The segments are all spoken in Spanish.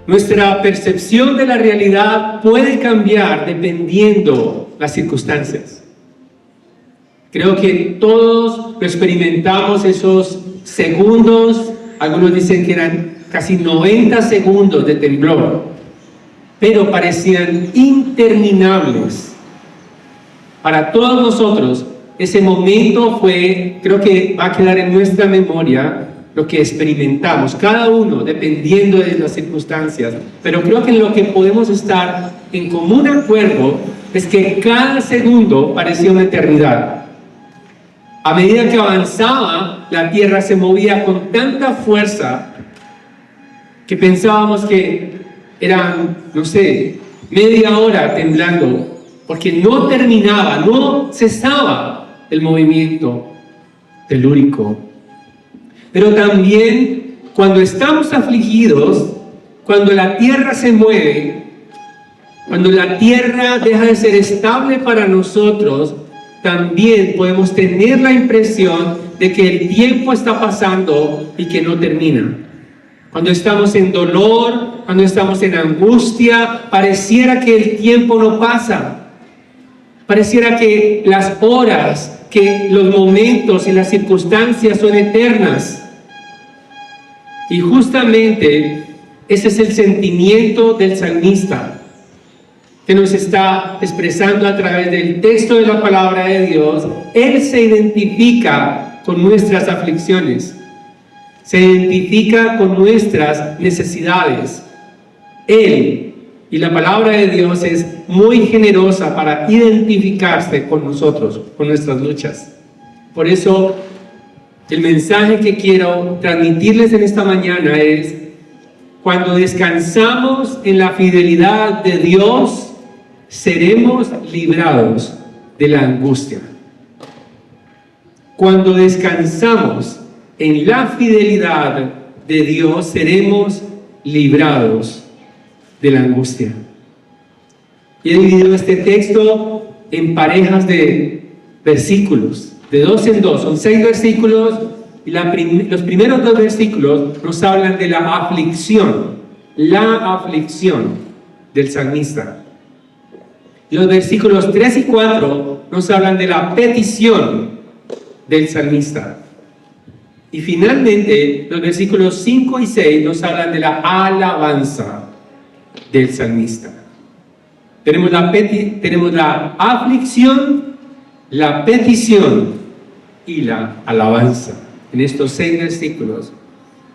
Nuestra percepción de la realidad puede cambiar dependiendo las circunstancias. Creo que todos lo experimentamos esos segundos, algunos dicen que eran casi 90 segundos de temblor, pero parecían interminables. Para todos nosotros, ese momento fue, creo que va a quedar en nuestra memoria, lo que experimentamos, cada uno dependiendo de las circunstancias, pero creo que en lo que podemos estar en común acuerdo es que cada segundo parecía una eternidad. A medida que avanzaba, la tierra se movía con tanta fuerza que pensábamos que eran, no sé, media hora temblando, porque no terminaba, no cesaba el movimiento telúrico. Pero también cuando estamos afligidos, cuando la tierra se mueve, cuando la tierra deja de ser estable para nosotros, también podemos tener la impresión de que el tiempo está pasando y que no termina. Cuando estamos en dolor, cuando estamos en angustia, pareciera que el tiempo no pasa. Pareciera que las horas, que los momentos y las circunstancias son eternas. Y justamente ese es el sentimiento del salmista, que nos está expresando a través del texto de la palabra de Dios. Él se identifica con nuestras aflicciones, se identifica con nuestras necesidades. Él, y la palabra de Dios es muy generosa para identificarse con nosotros, con nuestras luchas. Por eso, el mensaje que quiero transmitirles en esta mañana es: cuando descansamos en la fidelidad de Dios, seremos librados de la angustia. Cuando descansamos en la fidelidad de Dios, seremos librados de la angustia. Y he dividido este texto en parejas de versículos, de 2 en 2. Son 6 versículos y los primeros 2 versículos nos hablan de la aflicción del salmista. Y los versículos 3 y 4 nos hablan de la petición del salmista. Y finalmente, los versículos 5 y 6 nos hablan de la alabanza del salmista. Tenemos la aflicción, la petición y la alabanza en estos 6 versículos.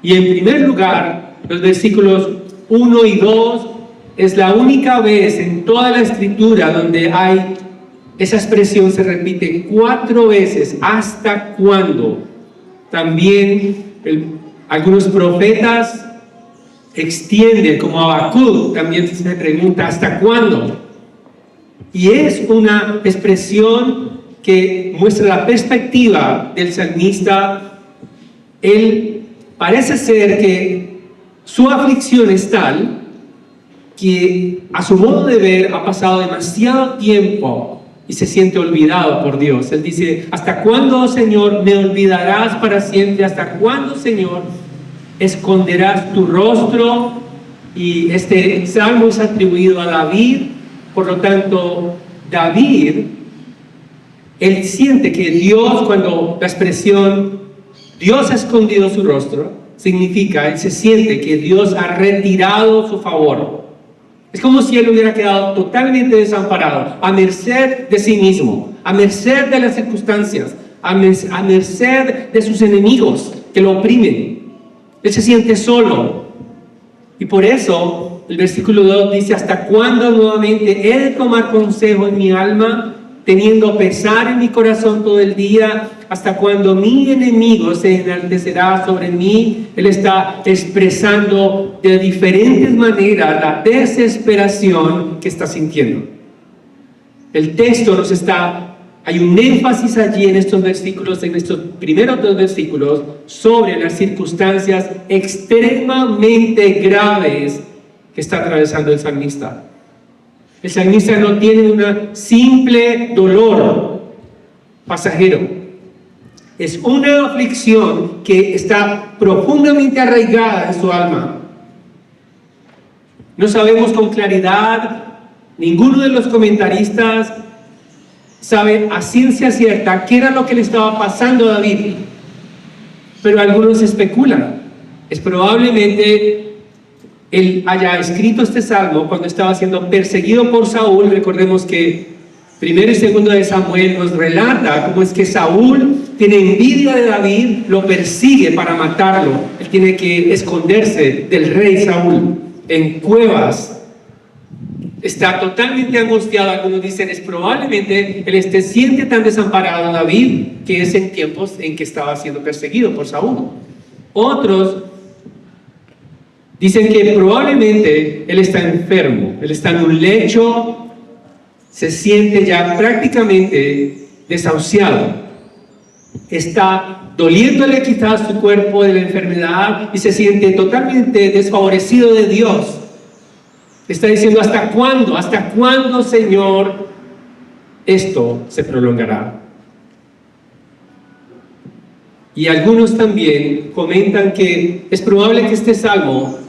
Y en primer lugar, los versículos 1 y 2 es la única vez en toda la escritura donde hay esa expresión, se repite 4 veces. ¿Hasta cuándo? También algunos profetas extienden, como Habacuc, también se pregunta ¿hasta cuándo? Y es una expresión que muestra la perspectiva del salmista. Él parece ser que su aflicción es tal que a su modo de ver ha pasado demasiado tiempo y se siente olvidado por Dios. Él dice: ¿hasta cuándo, Señor, me olvidarás para siempre? ¿Hasta cuándo, Señor, esconderás tu rostro? Y este salmo es atribuido a David. Por lo tanto, David, él siente que Dios, cuando la expresión Dios ha escondido su rostro, significa, él se siente que Dios ha retirado su favor. Es como si él hubiera quedado totalmente desamparado, a merced de sí mismo, a merced de las circunstancias, a merced de sus enemigos que lo oprimen. Él se siente solo. Y por eso el versículo 2 dice: ¿hasta cuándo nuevamente he de tomar consejo en mi alma, teniendo pesar en mi corazón todo el día? ¿Hasta cuándo mi enemigo se enaltecerá sobre mí? Él está expresando de diferentes maneras la desesperación que está sintiendo. El texto hay un énfasis allí en estos versículos, en estos primeros 2 versículos, sobre las circunstancias extremadamente graves que está atravesando el salmista. El salmista no tiene un simple dolor pasajero. Es una aflicción que está profundamente arraigada en su alma. No sabemos con claridad, ninguno de los comentaristas sabe a ciencia cierta qué era lo que le estaba pasando a David, pero algunos especulan. Es probablemente él haya escrito este salmo cuando estaba siendo perseguido por Saúl. Recordemos que 1 y 2 de Samuel nos relata cómo es que Saúl tiene envidia de David, lo persigue para matarlo. Él tiene que esconderse del rey Saúl en cuevas. Está totalmente angustiado. Algunos dicen es probablemente él siente tan desamparado a David que es en tiempos en que estaba siendo perseguido por Saúl. Otros dicen que probablemente él está enfermo, él está en un lecho, se siente ya prácticamente desahuciado, está doliéndole quizás su cuerpo de la enfermedad y se siente totalmente desfavorecido de Dios. Está diciendo, ¿hasta cuándo? ¿Hasta cuándo, Señor, esto se prolongará? Y algunos también comentan que es probable que este salmo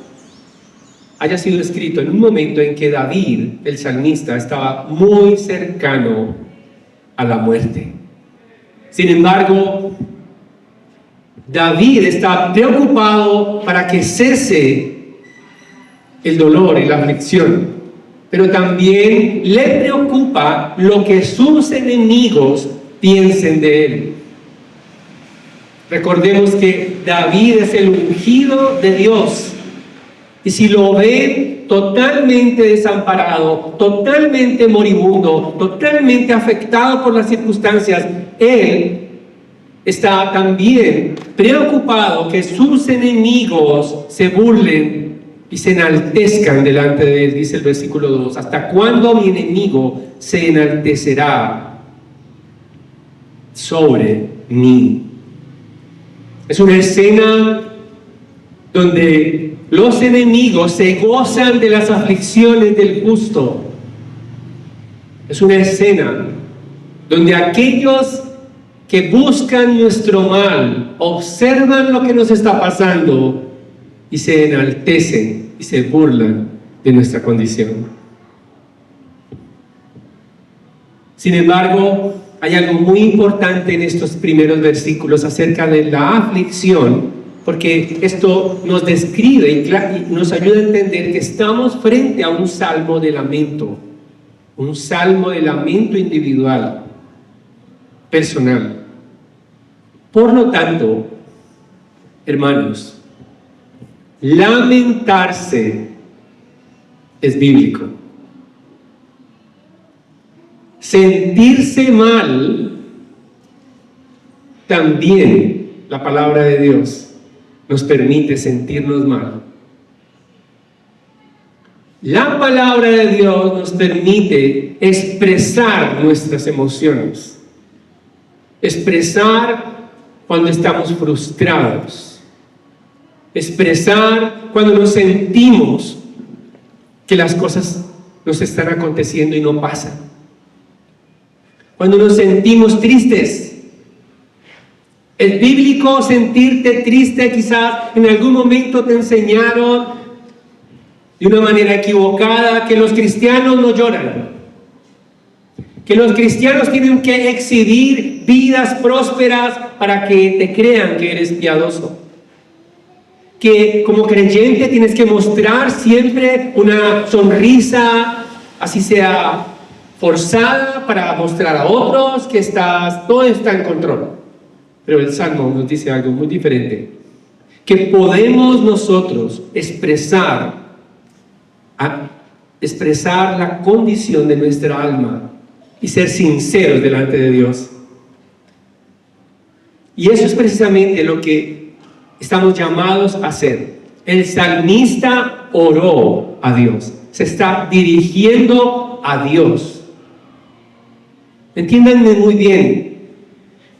haya sido escrito en un momento en que David, el salmista, estaba muy cercano a la muerte. Sin embargo, David está preocupado para que cese el dolor y la aflicción, pero también le preocupa lo que sus enemigos piensen de él. Recordemos que David es el ungido de Dios, y si lo ve totalmente desamparado, totalmente moribundo, totalmente afectado por las circunstancias, él está también preocupado que sus enemigos se burlen y se enaltezcan delante de él. Dice el versículo 2, ¿hasta cuándo mi enemigo se enaltecerá sobre mí? Es una escena donde los enemigos se gozan de las aflicciones del justo. Es una escena donde aquellos que buscan nuestro mal observan lo que nos está pasando y se enaltecen y se burlan de nuestra condición. Sin embargo, hay algo muy importante en estos primeros versículos acerca de la aflicción, porque esto nos describe y nos ayuda a entender que estamos frente a un salmo de lamento individual, personal. Por lo tanto, hermanos, lamentarse es bíblico. Sentirse mal también, la palabra de Dios nos permite sentirnos mal. La palabra de Dios nos permite expresar nuestras emociones, expresar cuando estamos frustrados, expresar cuando nos sentimos que las cosas nos están aconteciendo y no pasan, cuando nos sentimos tristes. Es bíblico sentirte triste. Quizás en algún momento te enseñaron de una manera equivocada que los cristianos no lloran, que los cristianos tienen que exhibir vidas prósperas para que te crean que eres piadoso, que como creyente tienes que mostrar siempre una sonrisa, así sea forzada, para mostrar a otros que todo está en control. Pero el Salmo nos dice algo muy diferente, que podemos nosotros expresar la condición de nuestra alma y ser sinceros delante de Dios. Y eso es precisamente lo que estamos llamados a hacer. El salmista oró a Dios, se está dirigiendo a Dios. Entiéndanme muy bien.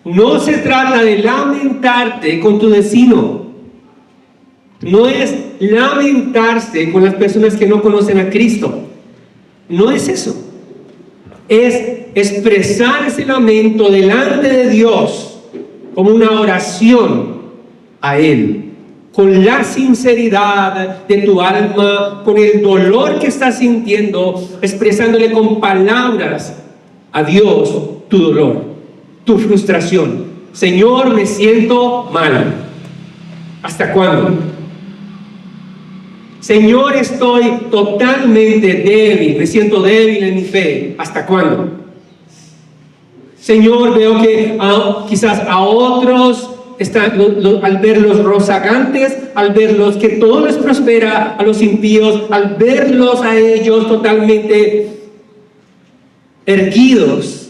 No se trata de lamentarte con tu vecino. No es lamentarse con las personas que no conocen a Cristo. No es eso. Es expresar ese lamento delante de Dios como una oración a Él, con la sinceridad de tu alma, con el dolor que estás sintiendo, expresándole con palabras a Dios tu dolor, tu frustración. Señor, me siento mal. ¿Hasta cuándo? Señor, estoy totalmente débil, me siento débil en mi fe. ¿Hasta cuándo? Señor, veo que quizás a otros al verlos rozagantes, al verlos que todo les prospera, a los impíos, al verlos a ellos totalmente erguidos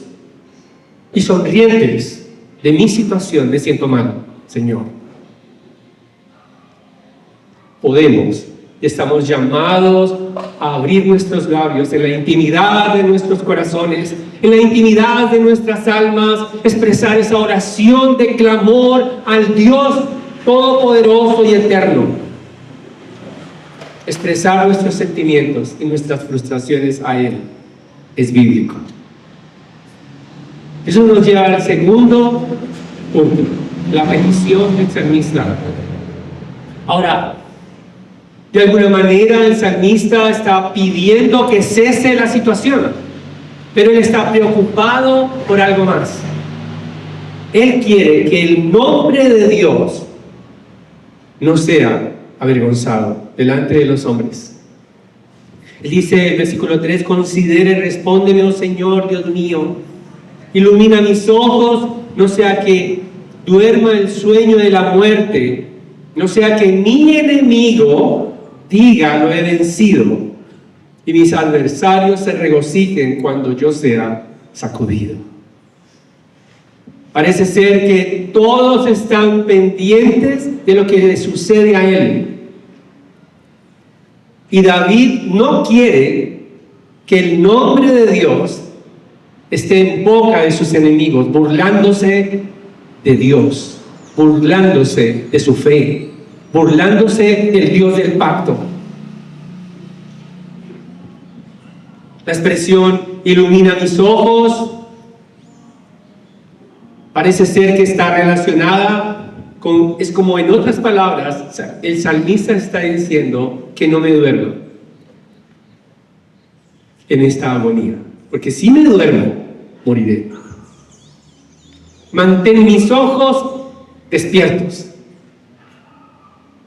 y sonrientes de mi situación, me siento mal, Señor. Estamos llamados a abrir nuestros labios en la intimidad de nuestros corazones, en la intimidad de nuestras almas, expresar esa oración de clamor al Dios todopoderoso y eterno. Expresar nuestros sentimientos y nuestras frustraciones a Él es bíblico. Eso nos lleva al segundo punto, la petición del salmista. Ahora, de alguna manera el salmista está pidiendo que cese la situación, pero él está preocupado por algo más. Él quiere que el nombre de Dios no sea avergonzado delante de los hombres. Él dice en versículo 3, considere, respóndeme, oh Señor, Dios mío, ilumina mis ojos, no sea que duerma el sueño de la muerte, no sea que mi enemigo diga, lo he vencido, y mis adversarios se regocijen cuando yo sea sacudido. Parece ser que todos están pendientes de lo que le sucede a él. Y David no quiere que el nombre de Dios esté en boca de sus enemigos, burlándose de Dios, burlándose de su fe, burlándose del Dios del pacto. La expresión ilumina mis ojos parece ser que está relacionada con, es como en otras palabras, el salmista está diciendo que no me duermo en esta agonía, porque si me duermo, moriré. Mantén mis ojos despiertos,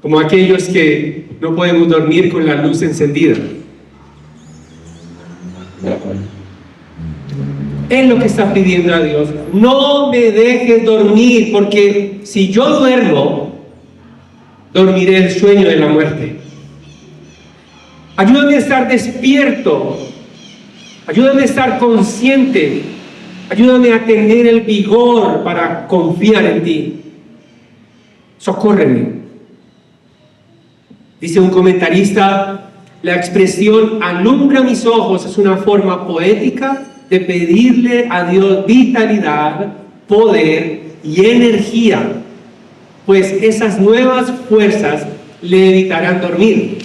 como aquellos que no podemos dormir con la luz encendida. Es lo que está pidiendo a Dios. No me dejes dormir, porque si yo duermo, dormiré el sueño de la muerte. Ayúdame a estar despierto. Ayúdame a estar consciente. Ayúdame a tener el vigor para confiar en ti. Socórreme. Dice un comentarista, la expresión alumbra mis ojos es una forma poética de pedirle a Dios vitalidad, poder y energía, pues esas nuevas fuerzas le evitarán dormir,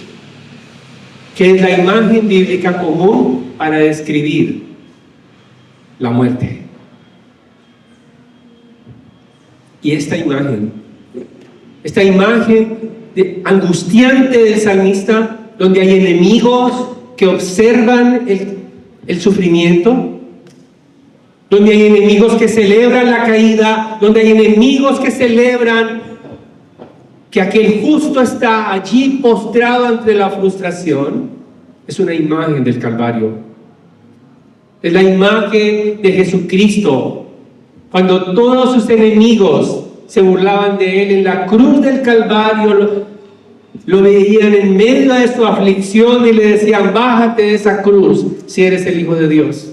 que es la imagen bíblica común para describir la muerte. Y esta imagen angustiante del salmista, donde hay enemigos que observan el sufrimiento, donde hay enemigos que celebran la caída, donde hay enemigos que celebran que aquel justo está allí postrado ante la frustración, es una imagen del Calvario. Es la imagen de Jesucristo, cuando todos sus enemigos se burlaban de él en la cruz del Calvario, lo veían en medio de su aflicción y le decían, bájate de esa cruz si eres el Hijo de Dios.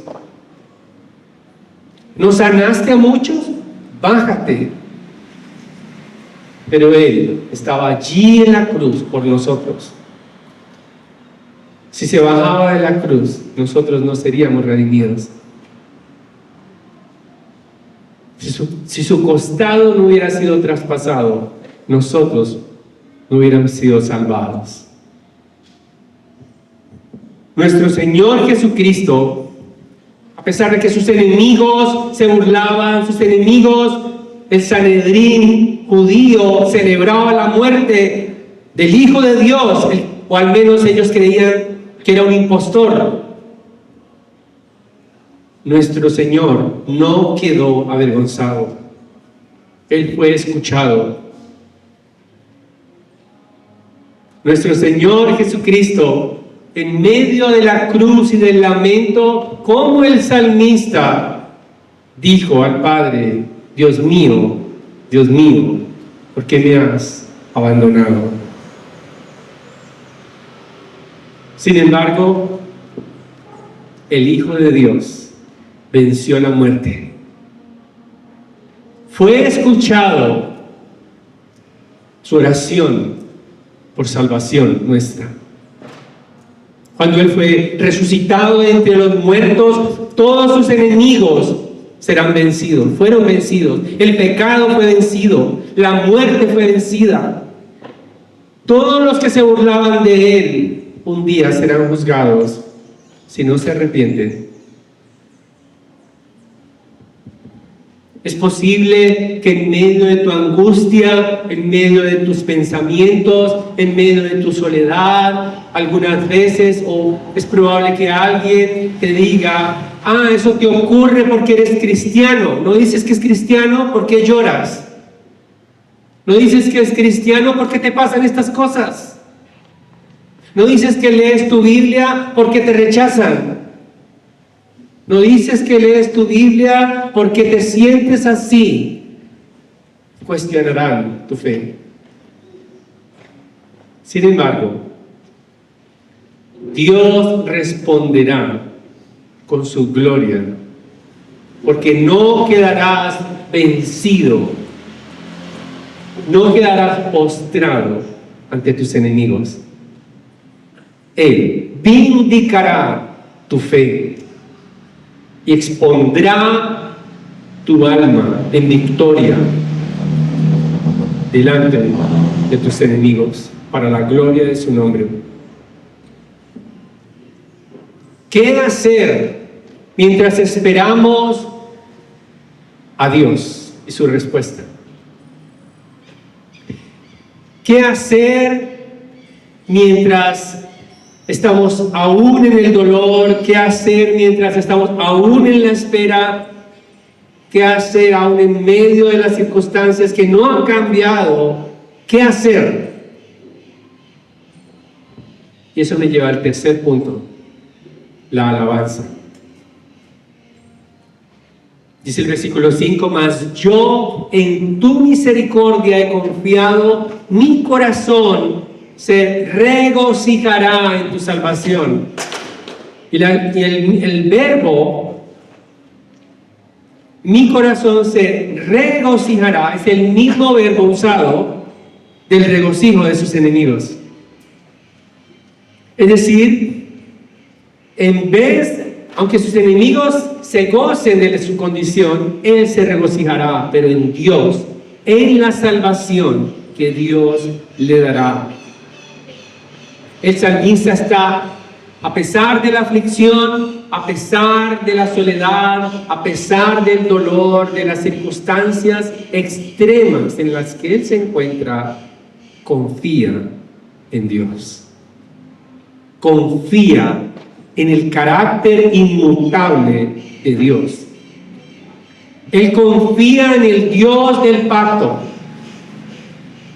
¿No sanaste a muchos? Bájate. Pero él estaba allí en la cruz por nosotros. Si se bajaba de la cruz, nosotros no seríamos redimidos. Si su costado no hubiera sido traspasado, nosotros no hubiéramos sido salvados. Nuestro Señor Jesucristo, a pesar de que sus enemigos se burlaban, sus enemigos, el Sanedrín judío, celebraba la muerte del Hijo de Dios, o al menos ellos creían que era un impostor. Nuestro Señor no quedó avergonzado. Él fue escuchado. Nuestro Señor Jesucristo, en medio de la cruz y del lamento, como el salmista, dijo al Padre: Dios mío, ¿por qué me has abandonado? Sin embargo, el Hijo de Dios venció la muerte. Fue escuchado su oración por salvación nuestra. Cuando Él fue resucitado entre los muertos, todos sus enemigos serán vencidos, fueron vencidos. El pecado fue vencido, la muerte fue vencida. Todos los que se burlaban de Él un día serán juzgados si no se arrepienten. Es posible que en medio de tu angustia, en medio de tus pensamientos, en medio de tu soledad, algunas veces, o es probable que alguien te diga: eso te ocurre porque eres cristiano. No dices que es cristiano, ¿por qué lloras? No dices que es cristiano, ¿por qué te pasan estas cosas? No dices que lees tu Biblia porque te rechazan. No dices que lees tu Biblia porque te sientes así. Cuestionarán tu fe. Sin embargo, Dios responderá con su gloria, porque no quedarás vencido, no quedarás postrado ante tus enemigos. Él vindicará tu fe y expondrá tu alma en victoria delante de tus enemigos para la gloria de su nombre. ¿Qué hacer mientras esperamos a Dios y su respuesta? ¿Qué hacer mientras estamos aún en el dolor? ¿Qué hacer mientras estamos aún en la espera? ¿Qué hacer aún en medio de las circunstancias que no han cambiado? ¿Qué hacer? Y eso me lleva al tercer punto: la alabanza. Dice el versículo 5: mas yo en tu misericordia he confiado, mi corazón se regocijará en tu salvación. Y el verbo, mi corazón se regocijará, es el mismo verbo usado del regocijo de sus enemigos. Es decir, aunque sus enemigos se gocen de su condición, Él se regocijará, pero en Dios, en la salvación que Dios le dará. El salmista está, a pesar de la aflicción, a pesar de la soledad, a pesar del dolor, de las circunstancias extremas en las que él se encuentra, confía en Dios. Confía en el carácter inmutable de Dios. Él confía en el Dios del pacto.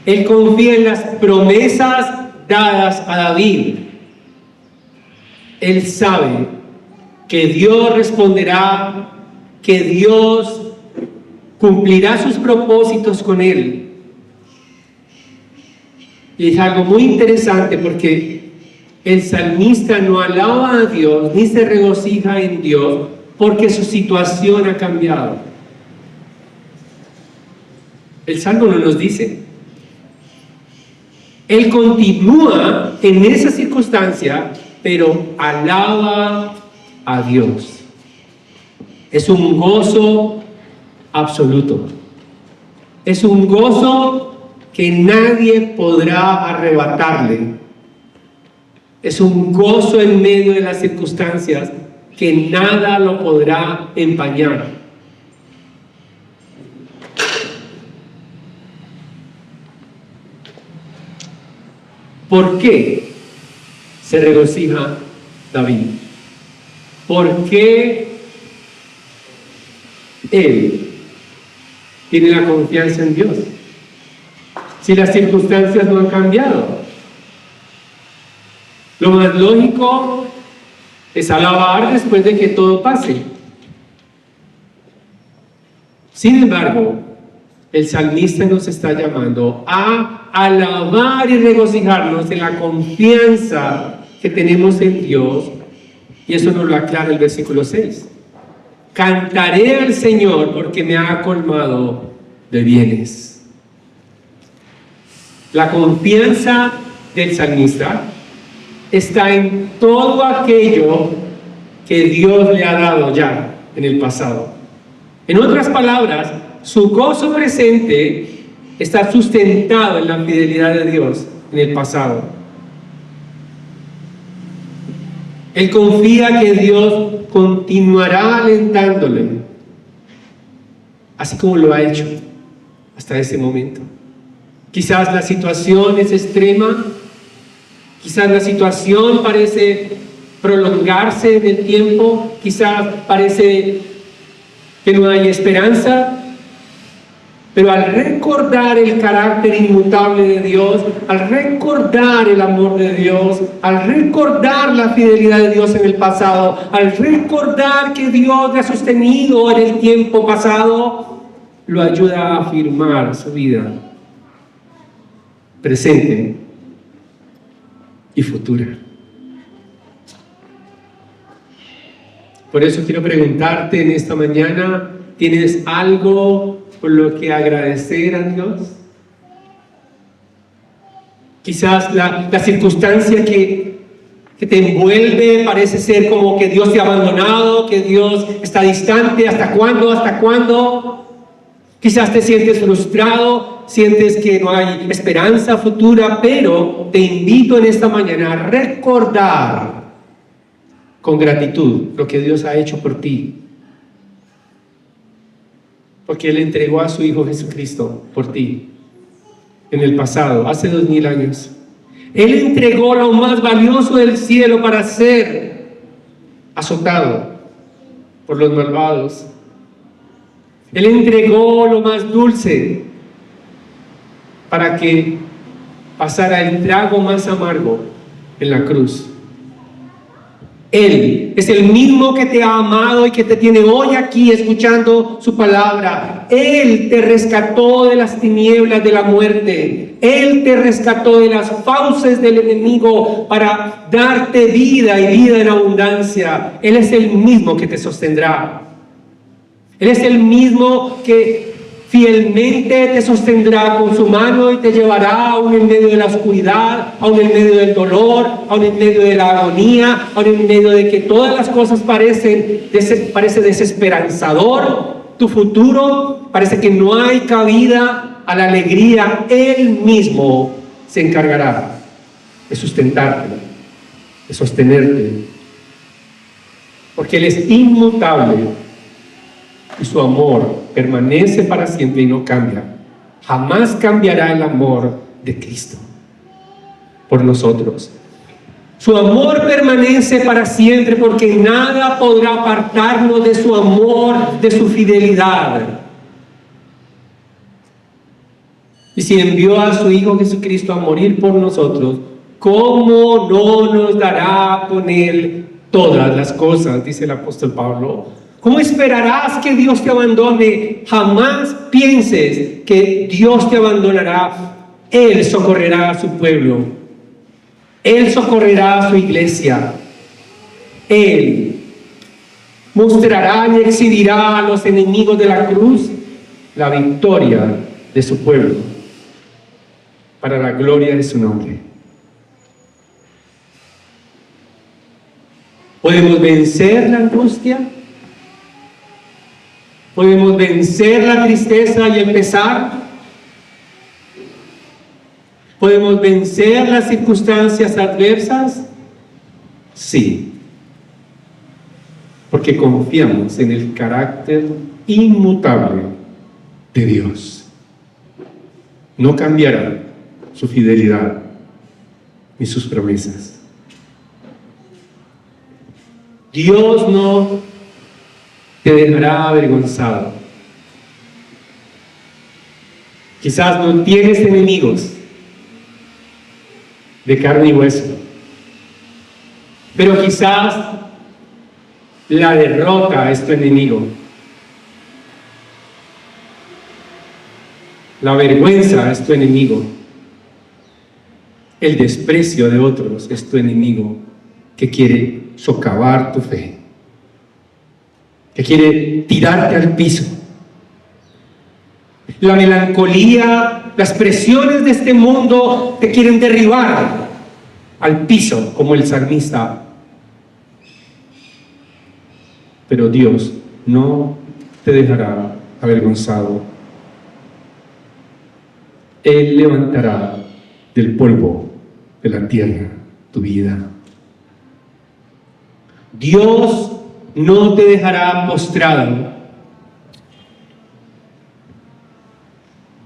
Él confía en las promesas dadas a David. Él sabe que Dios responderá, que Dios cumplirá sus propósitos con él. Y es algo muy interesante porque el salmista no alaba a Dios ni se regocija en Dios porque su situación ha cambiado. El Salmo no nos dice. Él continúa en esa circunstancia, pero alaba a Dios. Es un gozo absoluto. Es un gozo que nadie podrá arrebatarle. Es un gozo en medio de las circunstancias que nada lo podrá empañar. ¿Por qué se regocija David? ¿Por qué él tiene la confianza en Dios? Si las circunstancias no han cambiado. Lo más lógico es alabar después de que todo pase. Sin embargo, el salmista nos está llamando a alabar y regocijarnos en la confianza que tenemos en Dios, y eso nos lo aclara el versículo 6. Cantaré al Señor porque me ha colmado de bienes. La confianza del salmista está en todo aquello que Dios le ha dado ya en el pasado. En otras palabras, su gozo presente está sustentado en la fidelidad de Dios en el pasado. Él confía que Dios continuará alentándole, así como lo ha hecho hasta ese momento. Quizás la situación es extrema, quizás la situación parece prolongarse en el tiempo, quizás parece que no hay esperanza, pero al recordar el carácter inmutable de Dios, al recordar el amor de Dios, al recordar la fidelidad de Dios en el pasado, al recordar que Dios le ha sostenido en el tiempo pasado, lo ayuda a afirmar su vida presente y futura. Por eso quiero preguntarte en esta mañana, ¿tienes algo por lo que agradecer a Dios? Quizás la circunstancia que te envuelve parece ser como que Dios te ha abandonado, que Dios está distante. ¿Hasta cuándo? ¿Hasta cuándo? Quizás te sientes frustrado, sientes que no hay esperanza futura, pero te invito en esta mañana a recordar con gratitud lo que Dios ha hecho por ti. Porque Él entregó a su Hijo Jesucristo por ti en el pasado, hace 2000 años. Él entregó lo más valioso del cielo para ser azotado por los malvados. Él entregó lo más dulce para que pasara el trago más amargo en la cruz. Él es el mismo que te ha amado y que te tiene hoy aquí escuchando su palabra. Él te rescató de las tinieblas de la muerte. Él te rescató de las fauces del enemigo para darte vida y vida en abundancia. Él es el mismo que te sostendrá. Él es el mismo que fielmente te sostendrá con su mano y te llevará aún en medio de la oscuridad, aún en medio del dolor, aún en medio de la agonía, aún en medio de que todas las cosas parece desesperanzador. Tu futuro parece que no hay cabida a la alegría. Él mismo se encargará de sustentarte, de sostenerte, porque Él es inmutable. Y su amor permanece para siempre y no cambia. Jamás cambiará el amor de Cristo por nosotros. Su amor permanece para siempre porque nada podrá apartarnos de su amor, de su fidelidad. Y si envió a su Hijo Jesucristo a morir por nosotros, ¿cómo no nos dará con Él todas las cosas? Dice el apóstol Pablo. ¿Cómo esperarás que Dios te abandone? Jamás pienses que Dios te abandonará. Él socorrerá a su pueblo. Él socorrerá a su iglesia. Él mostrará y exhibirá a los enemigos de la cruz la victoria de su pueblo para la gloria de su nombre. ¿Podemos vencer la angustia? ¿Podemos vencer la tristeza y el pesar? ¿Podemos vencer las circunstancias adversas? Sí, porque confiamos en el carácter inmutable de Dios. No cambiará su fidelidad. ni sus promesas. Dios no te dejará avergonzado. Quizás no tienes enemigos de carne y hueso, pero quizás la derrota es tu enemigo. La vergüenza es tu enemigo. El desprecio de otros es tu enemigo que quiere socavar tu fe, que quiere tirarte al piso. La melancolía, las presiones de este mundo te quieren derribar al piso como el salmista. Pero Dios no te dejará avergonzado. Él levantará del polvo de la tierra tu vida. Dios no te dejará postrado.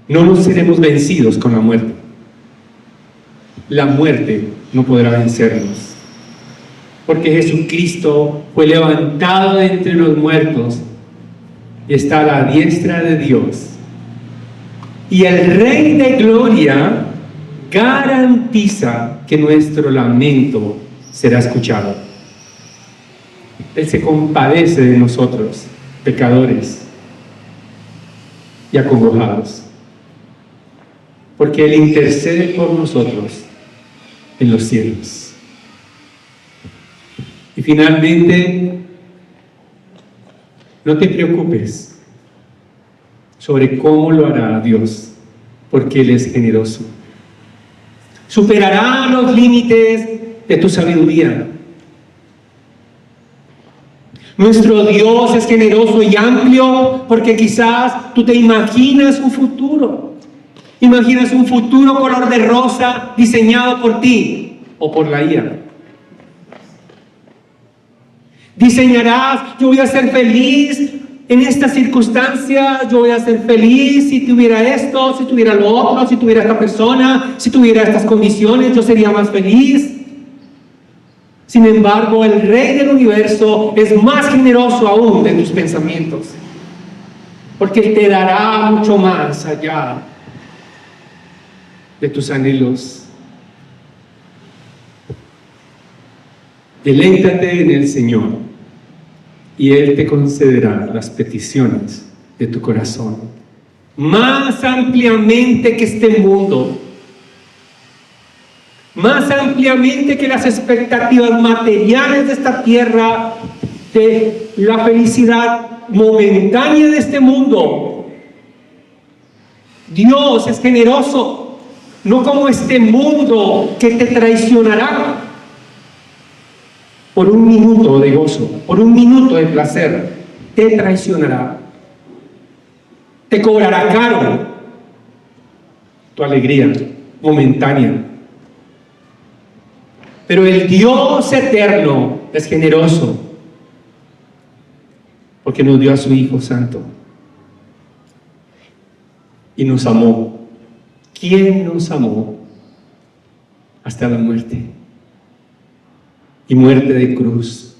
No nos seremos vencidos con la muerte. La muerte no podrá vencernos, porque Jesucristo fue levantado de entre los muertos y está a la diestra de Dios. Y el Rey de Gloria garantiza que nuestro lamento será escuchado. Él se compadece de nosotros, pecadores y acongojados, porque Él intercede por nosotros en los cielos. Y finalmente, no te preocupes sobre cómo lo hará Dios, porque Él es generoso. Superará los límites de tu sabiduría. Nuestro Dios es generoso y amplio, porque quizás tú te imaginas un futuro. Imaginas un futuro color de rosa diseñado por ti o por la IA. Diseñarás: yo voy a ser feliz en estas circunstancias, yo voy a ser feliz si tuviera esto, si tuviera lo otro, si tuviera esta persona, si tuviera estas condiciones, yo sería más feliz. Sin embargo, el Rey del universo es más generoso aún de tus pensamientos, porque Él te dará mucho más allá de tus anhelos. Deleítate en el Señor y Él te concederá las peticiones de tu corazón, más ampliamente que este mundo, más ampliamente que las expectativas materiales de esta tierra, de la felicidad momentánea de este mundo. Dios es generoso, no como este mundo que te traicionará por un minuto de gozo, por un minuto de placer. Te traicionará, te cobrará caro tu alegría momentánea. Pero el Dios eterno es generoso, porque nos dio a su Hijo Santo y nos amó. ¿Quién nos amó hasta la muerte? Y muerte de cruz.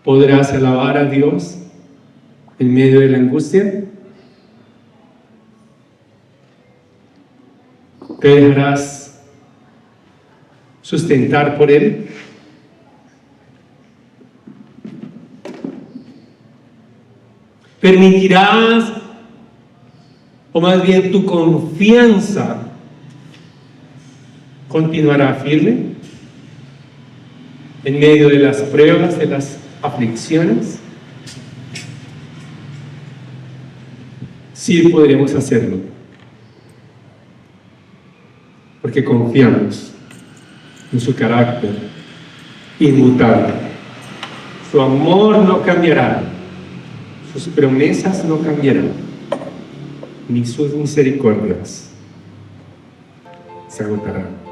¿Podrás alabar a Dios en medio de la angustia? ¿Te dejarás sustentar por Él? ¿Permitirás, o más bien tu confianza continuará firme en medio de las pruebas, de las aflicciones? Sí, podremos hacerlo, porque confiamos en su carácter inmutable. Su amor no cambiará, sus promesas no cambiarán, ni sus misericordias se agotarán.